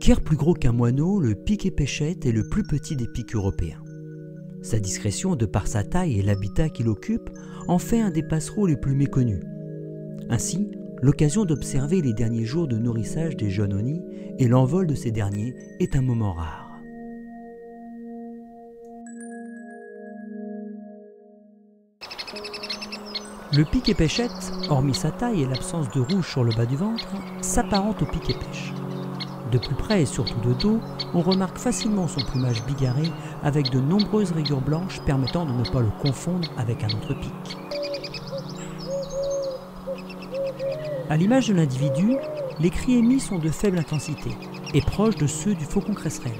Guère plus gros qu'un moineau, le piquet-pêchette est le plus petit des pics européens. Sa discrétion, de par sa taille et l'habitat qu'il occupe, en fait un des passereaux les plus méconnus. Ainsi, l'occasion d'observer les derniers jours de nourrissage des jeunes au nid et l'envol de ces derniers est un moment rare. Le piquet-pêchette, hormis sa taille et l'absence de rouge sur le bas du ventre, s'apparente au piquet-pêche. De plus près et surtout de dos, on remarque facilement son plumage bigarré avec de nombreuses rayures blanches permettant de ne pas le confondre avec un autre pic. À l'image de l'individu, les cris émis sont de faible intensité et proches de ceux du faucon cresserelle.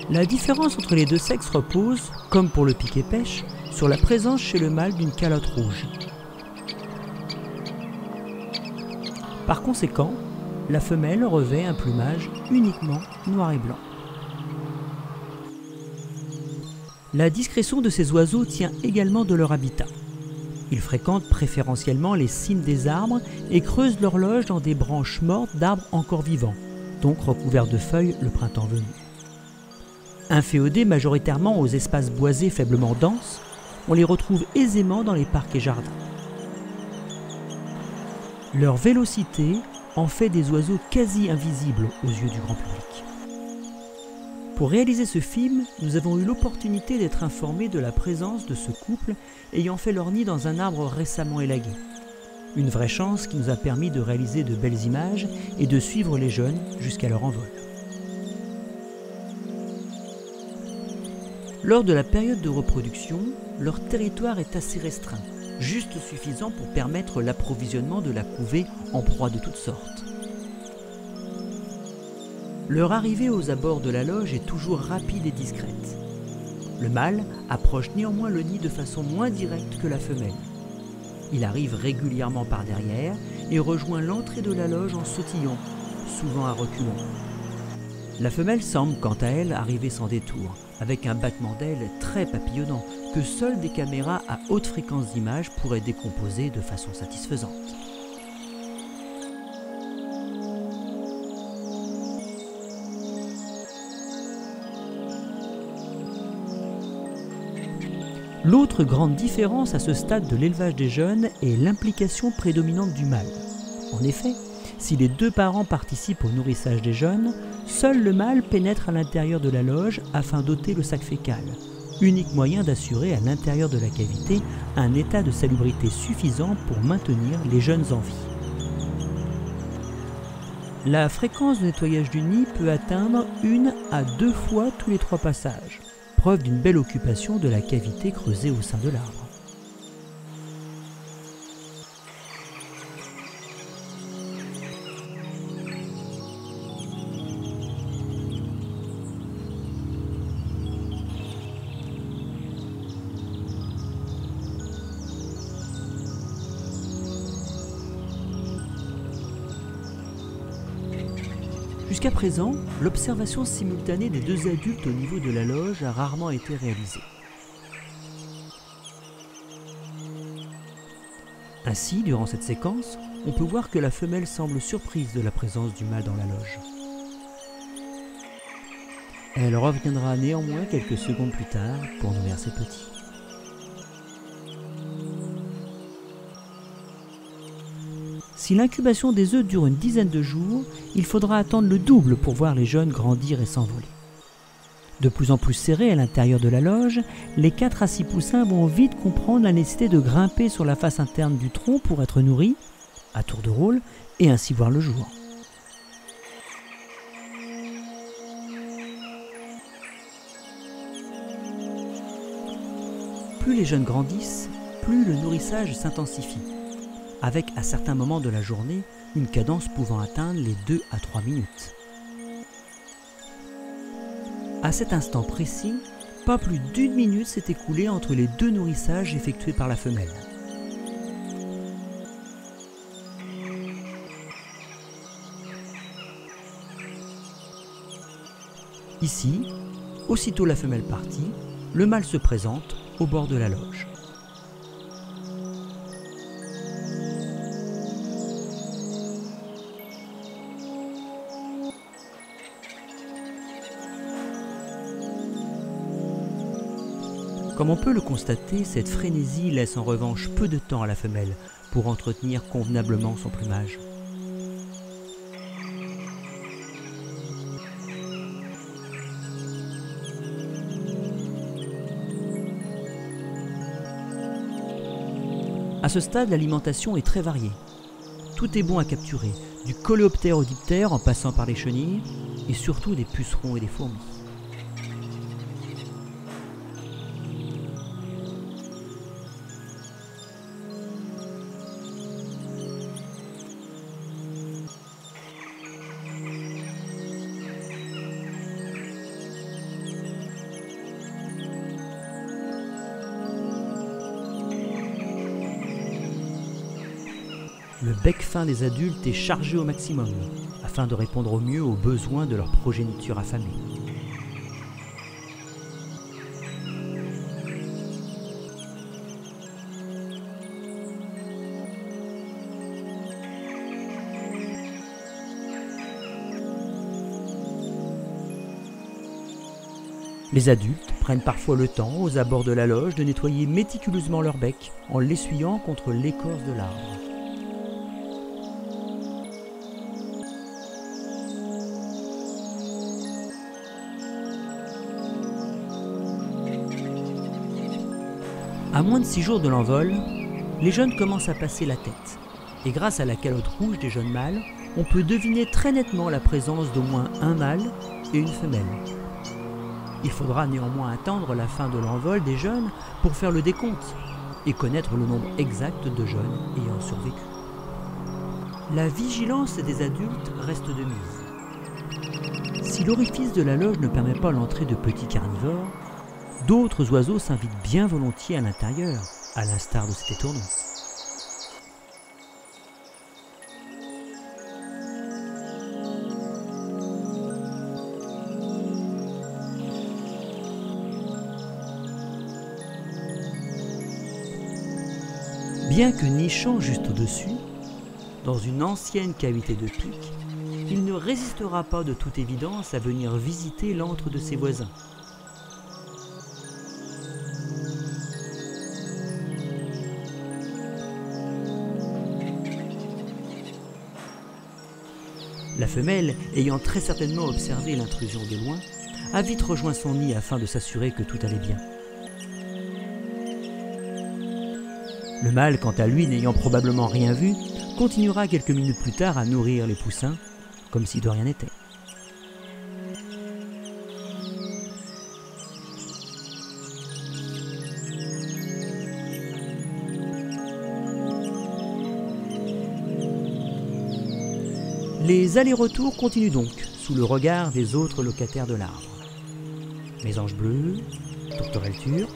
La différence entre les deux sexes repose, comme pour le piquet-pêche, sur la présence chez le mâle d'une calotte rouge. Par conséquent, la femelle revêt un plumage uniquement noir et blanc. La discrétion de ces oiseaux tient également de leur habitat. Ils fréquentent préférentiellement les cimes des arbres et creusent leur loge dans des branches mortes d'arbres encore vivants, donc recouverts de feuilles le printemps venu. Inféodés majoritairement aux espaces boisés faiblement denses, on les retrouve aisément dans les parcs et jardins. Leur vélocité en fait des oiseaux quasi invisibles aux yeux du grand public. Pour réaliser ce film, nous avons eu l'opportunité d'être informés de la présence de ce couple ayant fait leur nid dans un arbre récemment élagué. Une vraie chance qui nous a permis de réaliser de belles images et de suivre les jeunes jusqu'à leur envol. Lors de la période de reproduction, leur territoire est assez restreint, juste suffisant pour permettre l'approvisionnement de la couvée en proies de toutes sortes. Leur arrivée aux abords de la loge est toujours rapide et discrète. Le mâle approche néanmoins le nid de façon moins directe que la femelle. Il arrive régulièrement par derrière et rejoint l'entrée de la loge en sautillant, souvent à reculons. La femelle semble quant à elle arriver sans détour, avec un battement d'ailes très papillonnant que seules des caméras à haute fréquence d'image pourraient décomposer de façon satisfaisante. L'autre grande différence à ce stade de l'élevage des jeunes est l'implication prédominante du mâle. En effet, si les deux parents participent au nourrissage des jeunes, seul le mâle pénètre à l'intérieur de la loge afin d'ôter le sac fécal, unique moyen d'assurer à l'intérieur de la cavité un état de salubrité suffisant pour maintenir les jeunes en vie. La fréquence de nettoyage du nid peut atteindre 1 à 2 fois tous les 3 passages, preuve d'une belle occupation de la cavité creusée au sein de l'arbre. Jusqu'à présent, l'observation simultanée des deux adultes au niveau de la loge a rarement été réalisée. Ainsi, durant cette séquence, on peut voir que la femelle semble surprise de la présence du mâle dans la loge. Elle reviendra néanmoins quelques secondes plus tard pour nourrir ses petits. Si l'incubation des œufs dure une dizaine de jours, il faudra attendre le double pour voir les jeunes grandir et s'envoler. De plus en plus serrés à l'intérieur de la loge, les 4 à 6 poussins vont vite comprendre la nécessité de grimper sur la face interne du tronc pour être nourris, à tour de rôle, et ainsi voir le jour. Plus les jeunes grandissent, plus le nourrissage s'intensifie, avec à certains moments de la journée une cadence pouvant atteindre les 2 à 3 minutes. À cet instant précis, pas plus d'1 minute s'est écoulée entre les 2 nourrissages effectués par la femelle. Ici, aussitôt la femelle partie, le mâle se présente au bord de la loge. Comme on peut le constater, cette frénésie laisse en revanche peu de temps à la femelle pour entretenir convenablement son plumage. À ce stade, l'alimentation est très variée. Tout est bon à capturer, du coléoptère au diptère en passant par les chenilles, et surtout des pucerons et des fourmis. Le bec fin des adultes est chargé au maximum, afin de répondre au mieux aux besoins de leur progéniture affamée. Les adultes prennent parfois le temps, aux abords de la loge, de nettoyer méticuleusement leur bec en l'essuyant contre l'écorce de l'arbre. À moins de 6 jours de l'envol, les jeunes commencent à passer la tête, et grâce à la calotte rouge des jeunes mâles, on peut deviner très nettement la présence d'au moins un mâle et une femelle. Il faudra néanmoins attendre la fin de l'envol des jeunes pour faire le décompte et connaître le nombre exact de jeunes ayant survécu. La vigilance des adultes reste de mise. Si l'orifice de la loge ne permet pas l'entrée de petits carnivores, d'autres oiseaux s'invitent bien volontiers à l'intérieur, à l'instar de cet étourneau. Bien que nichant juste au-dessus, dans une ancienne cavité de pic, il ne résistera pas de toute évidence à venir visiter l'antre de ses voisins. La femelle, ayant très certainement observé l'intrusion de loin, a vite rejoint son nid afin de s'assurer que tout allait bien. Le mâle, quant à lui, n'ayant probablement rien vu, continuera quelques minutes plus tard à nourrir les poussins, comme si de rien n'était. Les allers-retours continuent donc, sous le regard des autres locataires de l'arbre. Mésanges bleus, tourterelles turques,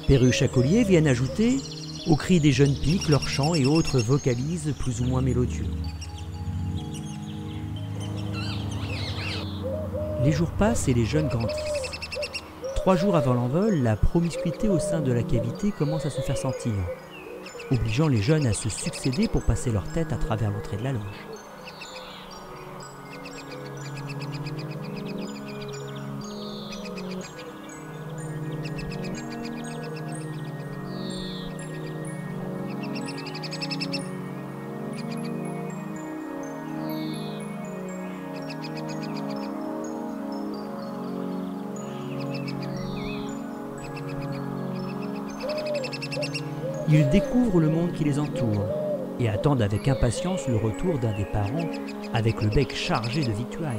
perruches à collier viennent ajouter, aux cris des jeunes pics, leurs chants et autres vocalises plus ou moins mélodieux. Les jours passent et les jeunes grandissent. 3 jours avant l'envol, la promiscuité au sein de la cavité commence à se faire sentir, obligeant les jeunes à se succéder pour passer leur tête à travers l'entrée de la loge. Ils découvrent le monde qui les entoure et attendent avec impatience le retour d'un des parents avec le bec chargé de victuailles.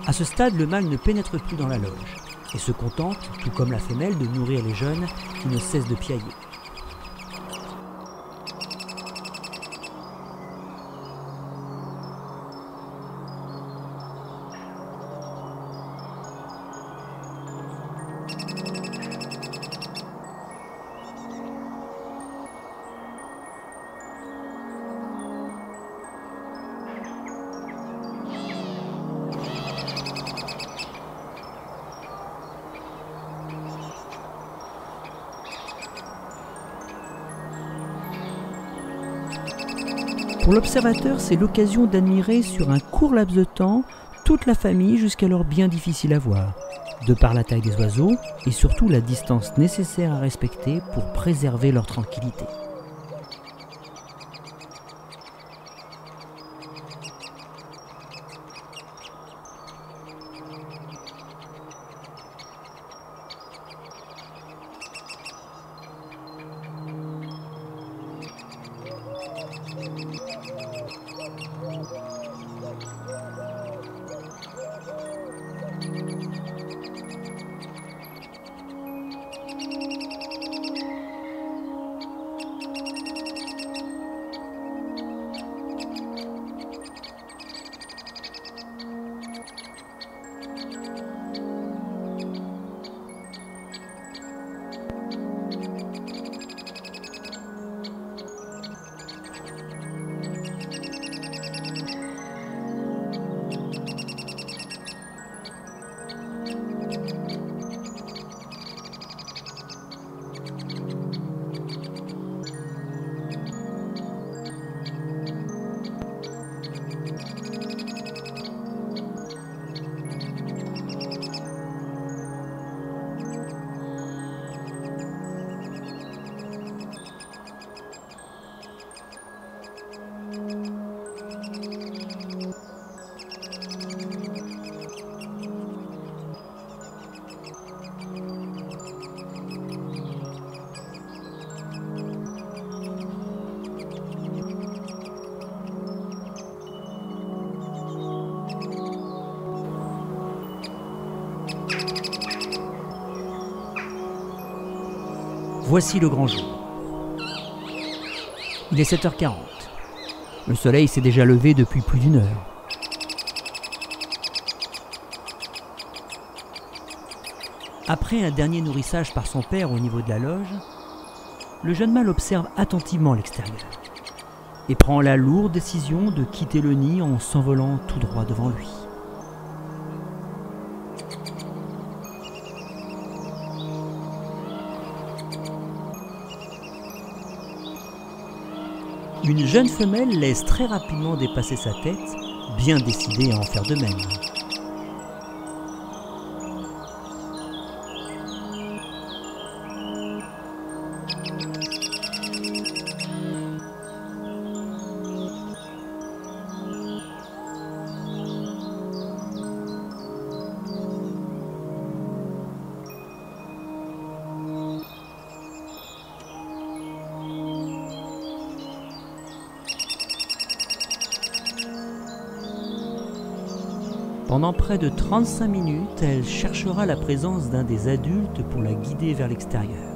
À ce stade, le mâle ne pénètre plus dans la loge et se contente, tout comme la femelle, de nourrir les jeunes qui ne cessent de piailler. Pour l'observateur, c'est l'occasion d'admirer sur un court laps de temps toute la famille jusqu'alors bien difficile à voir, de par la taille des oiseaux et surtout la distance nécessaire à respecter pour préserver leur tranquillité. Voici le grand jour. Il est 7h40. Le soleil s'est déjà levé depuis plus d'1 heure. Après un dernier nourrissage par son père au niveau de la loge, le jeune mâle observe attentivement l'extérieur et prend la lourde décision de quitter le nid en s'envolant tout droit devant lui. Une jeune femelle laisse très rapidement dépasser sa tête, bien décidée à en faire de même. Pendant près de 35 minutes, elle cherchera la présence d'un des adultes pour la guider vers l'extérieur.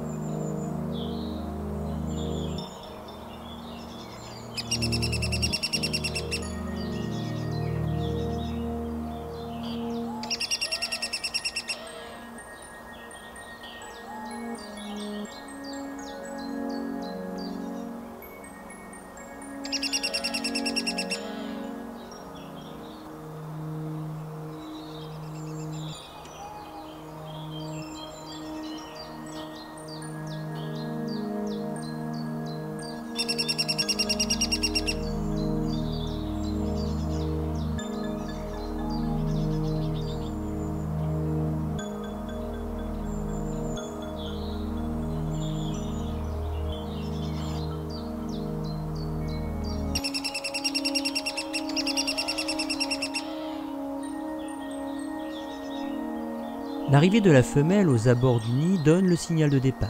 L'arrivée de la femelle aux abords du nid donne le signal de départ.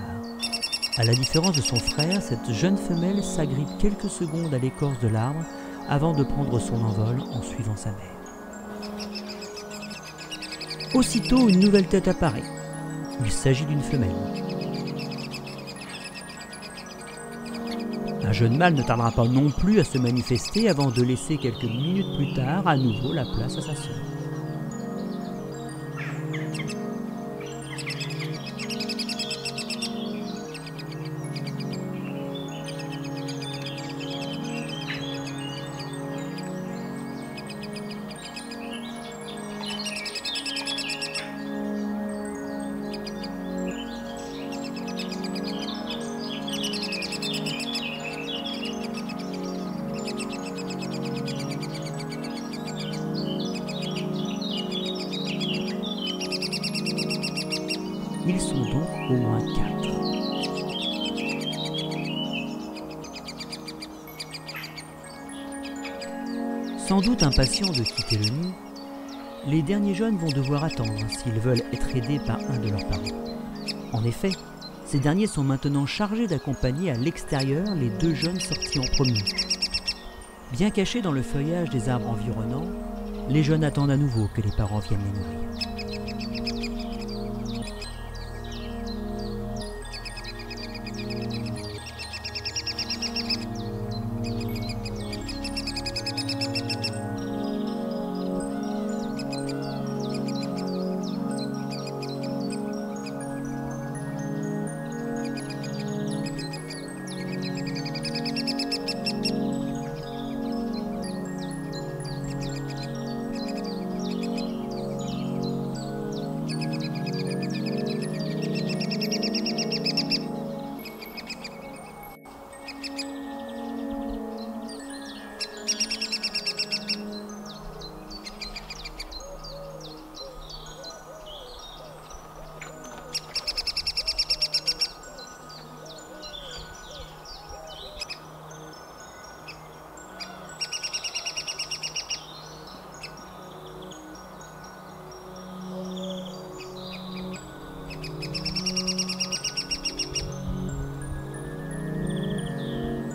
À la différence de son frère, cette jeune femelle s'agrippe quelques secondes à l'écorce de l'arbre avant de prendre son envol en suivant sa mère. Aussitôt, une nouvelle tête apparaît. Il s'agit d'une femelle. Un jeune mâle ne tardera pas non plus à se manifester avant de laisser quelques minutes plus tard à nouveau la place à sa sœur. Sans doute impatients de quitter le nid, les derniers jeunes vont devoir attendre s'ils veulent être aidés par un de leurs parents. En effet, ces derniers sont maintenant chargés d'accompagner à l'extérieur les 2 jeunes sortis en premier. Bien cachés dans le feuillage des arbres environnants, les jeunes attendent à nouveau que les parents viennent les nourrir.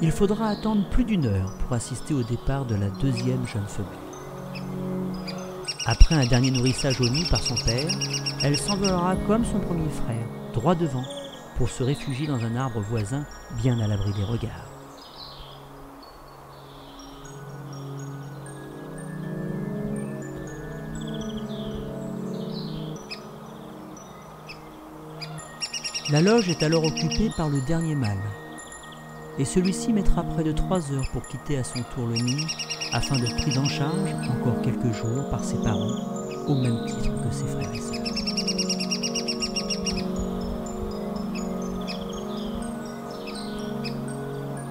Il faudra attendre plus d'1 heure pour assister au départ de la 2e jeune femelle. Après un dernier nourrissage au nid par son père, elle s'envolera comme son premier frère, droit devant, pour se réfugier dans un arbre voisin bien à l'abri des regards. La loge est alors occupée par le dernier mâle, et celui-ci mettra près de 3 heures pour quitter à son tour le nid, afin d'être pris en charge encore quelques jours par ses parents, au même titre que ses frères et sœurs.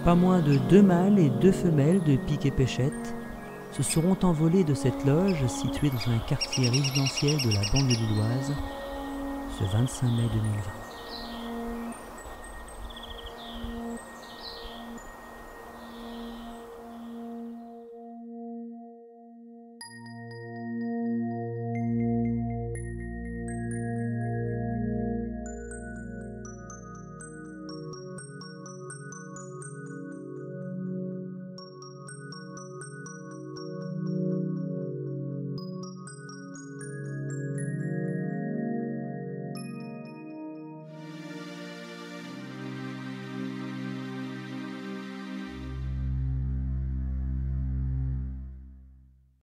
Pas moins de 2 mâles et 2 femelles de pique et pêchette se seront envolés de cette loge située dans un quartier résidentiel de la banlieue lilloise ce 25 mai 2020.